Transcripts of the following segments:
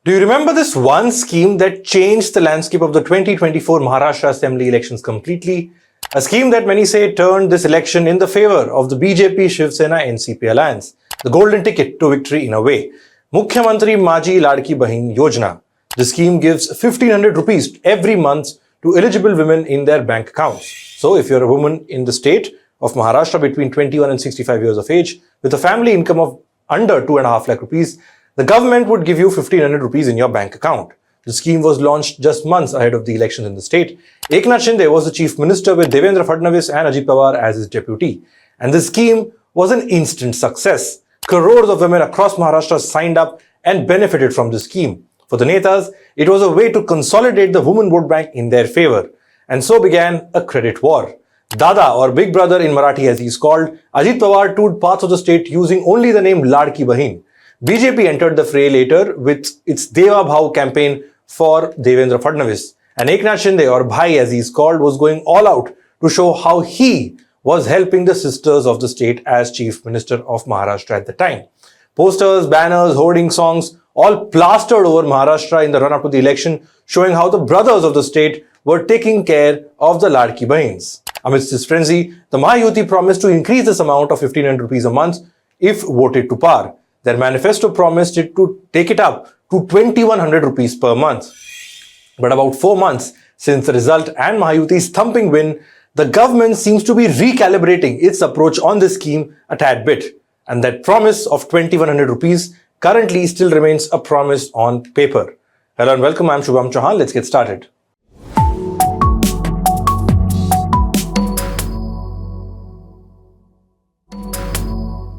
Do you remember this one scheme that changed the landscape of the 2024 Maharashtra Assembly elections completely? A scheme that many say turned this election in the favor of the BJP Shiv Sena NCP alliance, the golden ticket to victory in a way. Mukhyamantri Maji Ladki Bahin Yojana. The scheme gives 1500 rupees every month to eligible women in their bank accounts. So if you're a woman in the state of Maharashtra between 21 and 65 years of age with a family income of under 2.5 lakh rupees, the government would give you 1500 rupees in your bank account. The scheme was launched just months ahead of the elections in the state. Eknath Shinde was the chief minister with Devendra Fadnavis and Ajit Pawar as his deputy. And the scheme was an instant success. Crores of women across Maharashtra signed up and benefited from the scheme. For the Netas, it was a way to consolidate the women vote bank in their favor. And so began a credit war. Dada, or Big Brother in Marathi as he is called, Ajit Pawar toured parts of the state using only the name Ladki Bahin. BJP entered the fray later with its Deva Bhav campaign for Devendra Fadnavis. And Eknath Shinde, or Bhai as he is called, was going all out to show how he was helping the sisters of the state as Chief Minister of Maharashtra at the time. Posters, banners, hoarding songs, all plastered over Maharashtra in the run-up to the election, showing how the brothers of the state were taking care of the Ladki Bahins. Amidst this frenzy, the Mahayuti promised to increase this amount of 1500 rupees a month if voted to power. Their manifesto promised it to take it up to 2100 rupees per month. But about 4 months since the result and Mahayuti's thumping win, the government seems to be recalibrating its approach on this scheme a tad bit. And that promise of 2100 rupees currently still remains a promise on paper. Hello and welcome, I'm Shubham Chauhan. Let's get started.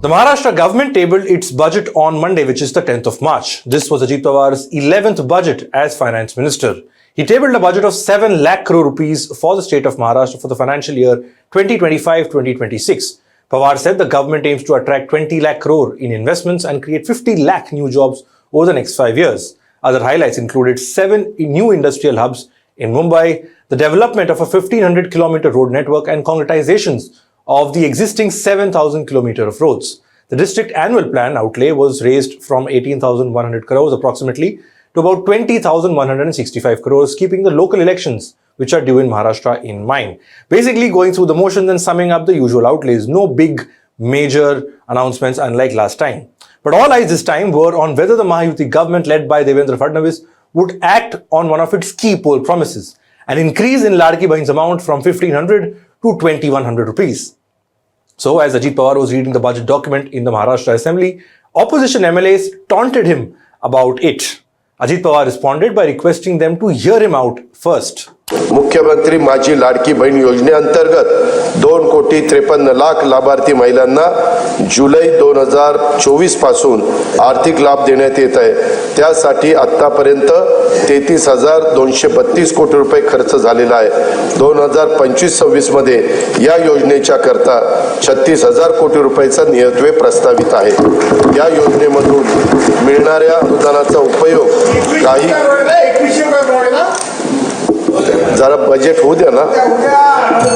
The Maharashtra government tabled its budget on Monday, which is the 10th of March. This was Ajit Pawar's 11th budget as finance minister. He tabled a budget of 7 lakh crore rupees for the state of Maharashtra for the financial year 2025-2026. Pawar said the government aims to attract 20 lakh crore in investments and create 50 lakh new jobs over the next 5 years. Other highlights included 7 new industrial hubs in Mumbai, the development of a 1500-kilometer road network and concretizations of the existing 7,000 kilometer of roads. The district annual plan outlay was raised from 18,100 crores approximately to about 20,165 crores, keeping the local elections which are due in Maharashtra in mind. Basically going through the motions and summing up the usual outlays. No big major announcements unlike last time. But all eyes this time were on whether the Mahayuti government led by Devendra Fadnavis would act on one of its key poll promises, an increase in Ladki Bahin's amount from 1,500 to 2,100 rupees. So as Ajit Pawar was reading the budget document in the Maharashtra Assembly, opposition MLAs taunted him about it. Ajit Pawar responded by requesting them to hear him out first. मुख्यमंत्री माझी लाडकी बहीण योजनेअंतर्गत 2,53,00,000 लाभार्थी महिलांना जुलै 2024 पासून आर्थिक लाभ देण्यात येत आहे. त्यासाठी आतापर्यंत 33,232 कोटी रुपये खर्च झालेला आहे. 2025-26 मध्ये या योजनेच्या करता 36,000 कोटी रुपयाचा नियतव्यय प्रस्तावित आहे. या योजनेमधून मिळणाऱ्या अनुदानाचा उपयोग काही जरा बजेट होऊ द्या ना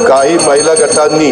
काही महिला गटांनी.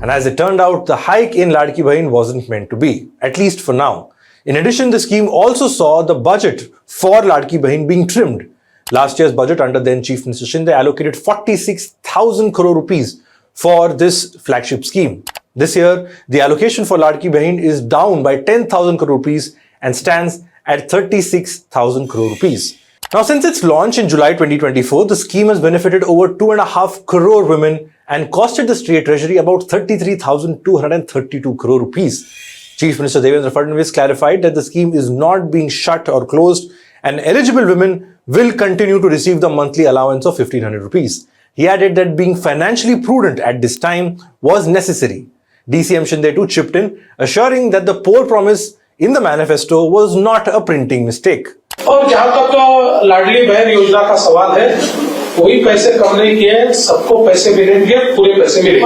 And as it turned out, the hike in Ladki Bahin wasn't meant to be, at least for now. In addition, the scheme also saw the budget for Ladki Bahin being trimmed. Last year's budget under then Chief Minister Shinde allocated 46,000 crore rupees for this flagship scheme. This year, the allocation for Ladki Bahin is down by 10,000 crore rupees and stands at 36,000 crore rupees. Now, since its launch in July 2024, the scheme has benefited over 2.5 crore women and costed the state treasury about 33,232 crore rupees. Chief Minister Devendra Fadnavis clarified that the scheme is not being shut or closed and eligible women will continue to receive the monthly allowance of 1,500 rupees. He added that being financially prudent at this time was necessary. DCM Shinde too chipped in, assuring that the poor promise in the manifesto was not a printing mistake. और जहाँ तक लाडली बहन योजना का सवाल है, कोई पैसे कम नहीं किए, सबको पैसे मिलेंगे, पूरे पैसे मिलेंगे.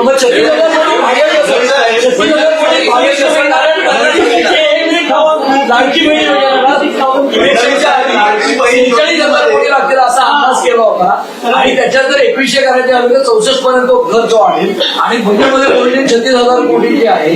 करा आणि त्याच्यात जर 2100 करायचे आले तर 64 पर्यंत खर्च वाढेल आणि बजेटमध्ये कोटी 36,000 कोटी जे आहे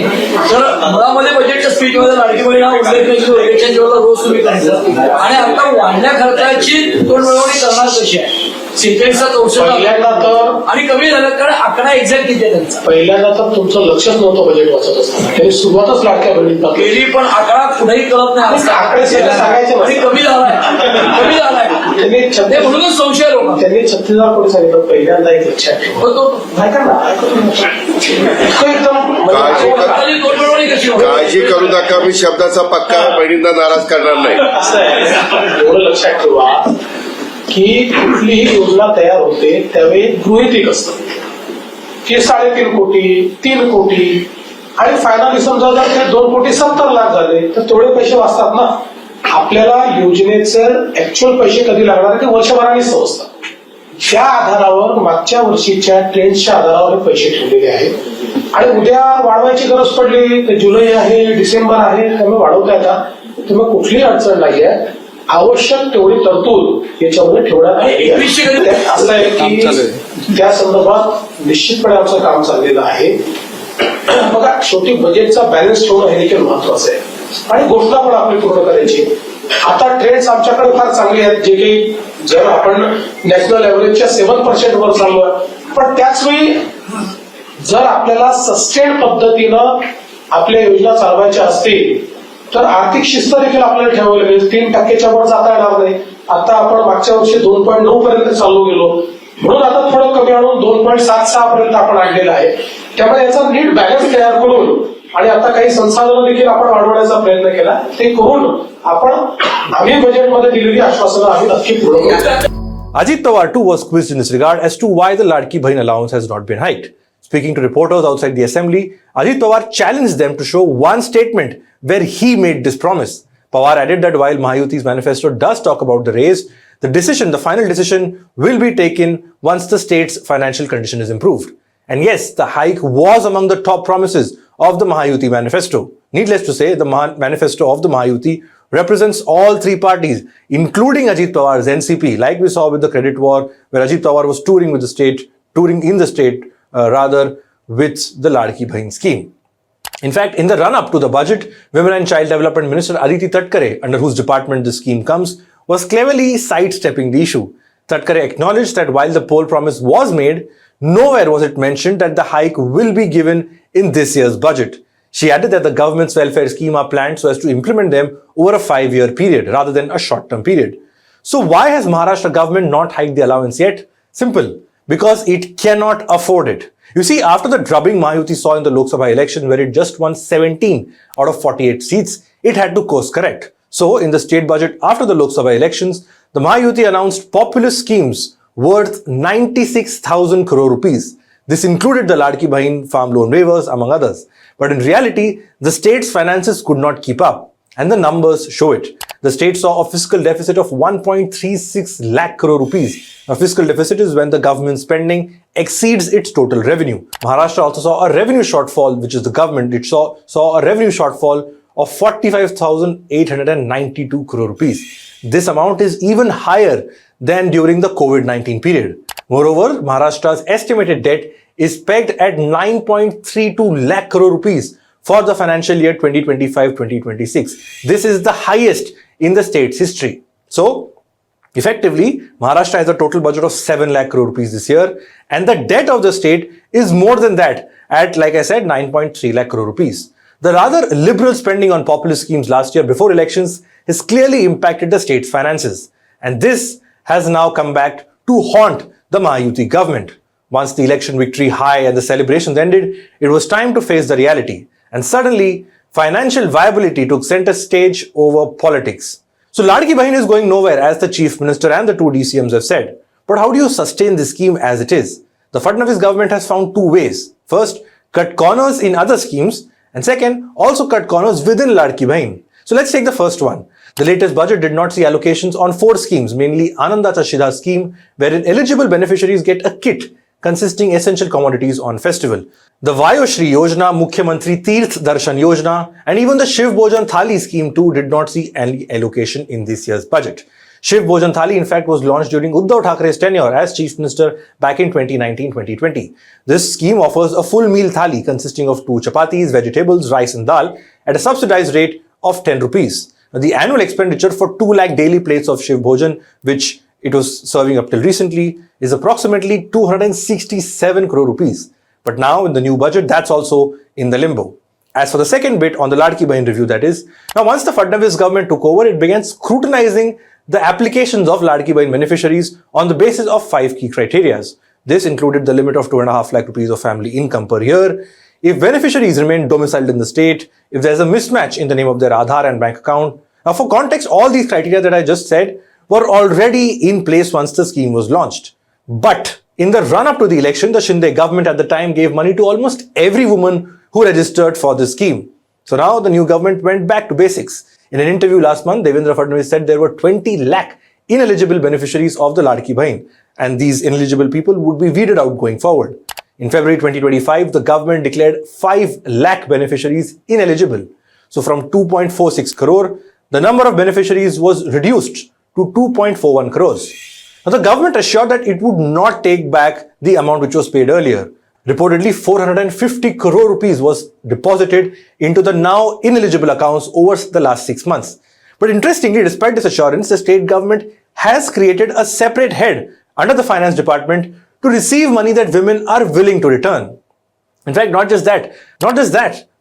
तर मुळामध्ये बजेटच्या स्पीचमध्ये लाडकी बहीण हा उल्लेख नाही की इलेक्शन जेव्हा रोज तुम्ही करायचं आणि आता वाढल्या खर्चाची तोडमिळवणी करणार कशी आहे. सिंटेक्सचा 64 आणि कमी झालं कारण आकडा एक्झॅक्ट किती आहे त्यांचा. पहिल्यांदा तर तुमचं लक्षच नव्हतं बजेट वाचत असताना त्यांनी सुरुवातच लाडक्या बहिणींना केली पण आकडा कुठेही कळत नाही आकडे सांगायचे आणि कमी झालाय ते म्हणूनच संशय लोक त्यांनी 36,000 कोटी सांगितलं. पहिल्यांदा एक लक्षात ठेवा ऐका ना तोडमिळवणी कशी होईल. काळजी करू नका, मी शब्दाचा पक्का बहिणींना नाराज करणार नाही. असं आहे एवढं लक्षात ठेवा की कुठलीही योजना तयार होते त्यावेळी गृहीतिक असतं की 3.5 कोटी 3 कोटी आणि फायनली समजा जर ते 2,70,00,000 झाले तर तेवढे पैसे वाचतात ना. आपल्याला योजनेचं ऍक्च्युअल पैसे कधी लागणार ते वर्षभराने समजतात. त्या आधारावर मागच्या वर्षीच्या ट्रेंडच्या आधारावर हे पैसे ठेवलेले आहेत आणि उद्या वाढवायची गरज पडली तर जुलै आहे डिसेंबर आहे त्यामुळे वाढवता येतात. त्यामुळे कुठलीही अडचण नाही आहे. आवश्यक तेवढी तरतूद याच्यामध्ये ठेवण्यात असं आहे की त्या संदर्भात निश्चितपणे आमचं काम चाललेलं आहे. बघा शेवटी बजेटचा बॅलन्स ठेवणं हे देखील महत्वाचं आहे आणि घोषणा पण आपली पूर्ण करायची. आता ट्रेंड्स आमच्याकडे फार चांगले आहेत जे काही जर आपण नॅशनल ऍव्हरेजच्या 7% वर चाललोय पण त्याचवेळी जर आपल्याला सस्टेन पद्धतीनं आपल्या योजना चालवायच्या असतील तर आर्थिक शिस्त देखील आपल्याला ठेवावी लागेल. 3% वर जाता येणार नाही. आता आपण मागच्या वर्षी 2.9 पर्यंत चालू गेलो म्हणून आता थोडं कमी आणून 2.76 पर्यंत आपण आणलेलं आहे. त्यामुळे याचा नीट बॅलन्स तयार करून आणि आता काही संसाधनं देखील आपण वाढवण्याचा प्रयत्न केला ते करून आपण आम्ही बजेटमध्ये दिलेली आश्वासनं आम्ही नक्की पूर्ण करू. Ajit Pawar too was quizzed in this regard as to why the Ladki Bahin allowance has not been hiked. Speaking to reporters outside the assembly, Ajit Pawar challenged them to show one statement where he made this promise. Pawar added that while Mahayuti's manifesto does talk about the raise, the final decision will be taken once the state's financial condition is improved. And yes, the hike was among the top promises of the Mahayuti manifesto. Needless to say, the manifesto of the Mahayuti represents all three parties, including Ajit Pawar's NCP, like we saw with the credit war, where Ajit Pawar was touring in the state, with the Ladki Bahin scheme. In fact, in the run-up to the budget, Women and Child Development Minister Aditi Tatkare, under whose department this scheme comes, was cleverly sidestepping the issue. Tatkare acknowledged that while the poll promise was made, nowhere was it mentioned that the hike will be given in this year's budget. She added that the government's welfare scheme are planned so as to implement them over a 5-year period rather than a short-term period. So why has Maharashtra government not hiked the allowance yet? Simple. Because it cannot afford it. You see, after the drubbing Mahayuti saw in the Lok Sabha election where it just won 17 out of 48 seats, it had to course correct. So, in the state budget after the Lok Sabha elections, the Mahayuti announced populist schemes worth 96,000 crore rupees. This included the Ladki Bahin farm loan waivers, among others. But in reality, the state's finances could not keep up. And the numbers show it. The state saw a fiscal deficit of 1.36 lakh crore rupees. A fiscal deficit is when the government spending exceeds its total revenue. Maharashtra also saw a revenue shortfall, which is the government. It saw a revenue shortfall of 45,892 crore rupees. This amount is even higher than during the COVID-19 period. Moreover, Maharashtra's estimated debt is pegged at 9.32 lakh crore rupees for the financial year 2025-2026. This is the highest in the state's history. So, effectively, Maharashtra has a total budget of 7 lakh crore rupees this year, and the debt of the state is more than that at, like I said, 9.3 lakh crore rupees. The rather liberal spending on populist schemes last year before elections has clearly impacted the state's finances, and this has now come back to haunt the Mahayuti government. Once the election victory high and the celebrations ended, it was time to face the reality. And suddenly, financial viability took center stage over politics. So Ladki Bahin is going nowhere, as the Chief Minister and the two DCMs have said. But how do you sustain this scheme as it is? The Fadnavis government has found two ways. First, cut corners in other schemes. And second, also cut corners within Ladki Bahin. So let's take the first one. The latest budget did not see allocations on 4 schemes, mainly Ananda Chashida scheme, wherein eligible beneficiaries get a kit consisting essential commodities on festival. The Vayoshri Yojana, Mukhyamantri Tirth Darshan Yojana, and even the Shiv Bhojan Thali scheme too did not see any allocation in this year's budget. Shiv Bhojan Thali, in fact, was launched during Uddhav Thackeray's tenure as Chief Minister back in 2019-2020. This scheme offers a full meal thali consisting of 2 chapatis, vegetables, rice and dal at a subsidized rate of 10 rupees. Now, the annual expenditure for 2 lakh daily plates of Shiv Bhojan, which it was serving up till recently, is approximately 267 crore rupees. But now in the new budget, that's also in the limbo. As for the second bit on the Ladki Bahin review, that is, now once the Fadnavis government took over, it began scrutinizing the applications of Ladki Bahin beneficiaries on the basis of 5 key criteria. This included the limit of 2.5 lakh rupees of family income per year, if beneficiaries remain domiciled in the state, if there's a mismatch in the name of their Aadhaar and bank account. Now for context, all these criteria that I just said were already in place once the scheme was launched. But in the run-up to the election, the Shinde government at the time gave money to almost every woman who registered for this scheme. So now the new government went back to basics. In an interview last month, Devendra Fadnavis said there were 20 lakh ineligible beneficiaries of the Ladki Bahin, and these ineligible people would be weeded out going forward. In February 2025, the government declared 5 lakh beneficiaries ineligible. So from 2.46 crore, the number of beneficiaries was reduced to 2.41 crores. Now the government assured that it would not take back the amount which was paid earlier. Reportedly, 450 crore rupees was deposited into the now ineligible accounts over the last 6 months. But interestingly, despite this assurance, the state government has created a separate head under the finance department to receive money that women are willing to return. In fact, not just that.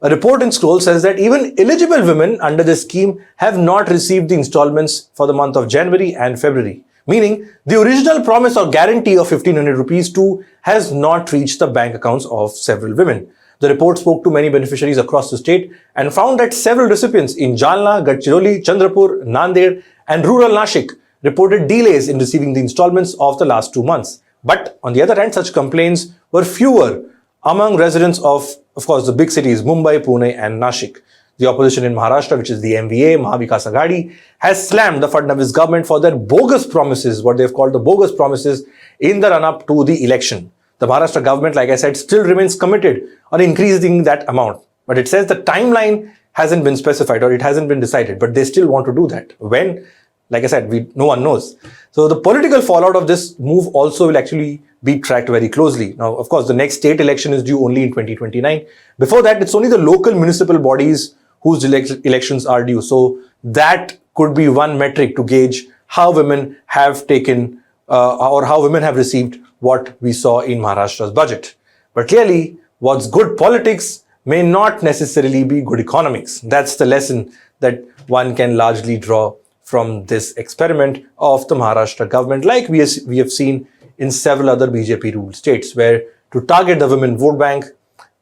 A report in Scroll says that even eligible women under this scheme have not received the installments for the month of January and February. Meaning, the original promise or guarantee of 1500 rupees too has not reached the bank accounts of several women. The report spoke to many beneficiaries across the state and found that several recipients in Jalna, Gadchiroli, Chandrapur, Nanded and rural Nashik reported delays in receiving the installments of the last 2 months. But on the other hand, such complaints were fewer among residents of course, the big cities Mumbai, Pune and Nashik. The opposition in Maharashtra, which is the MVA, Mahavikas Aghadi, has slammed the Fadnavis government for their bogus promises, what they've called the bogus promises, in the run-up to the election. The Maharashtra government, like I said, still remains committed on increasing that amount. But it says the timeline hasn't been specified or it hasn't been decided, but they still want to do that. When? Like I said, no one knows. So the political fallout of this move also will actually be tracked very closely. Now, of course, the next state election is due only in 2029. Before that, it's only the local municipal bodies whose elections are due. So that could be one metric to gauge how women have taken or how women have received what we saw in Maharashtra's budget. But clearly, what's good politics may not necessarily be good economics. That's the lesson that one can largely draw from this experiment of the Maharashtra government, like we have seen in several other BJP-ruled states, where to target the women vote bank,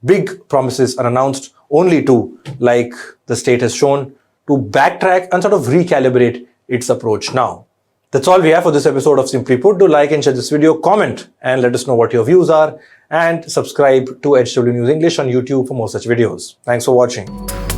big promises are announced only to, like the state has shown, to backtrack and sort of recalibrate its approach now. That's all we have for this episode of Simply Put. Do like and share this video, comment and let us know what your views are, and subscribe to HW News English on YouTube for more such videos. Thanks for watching.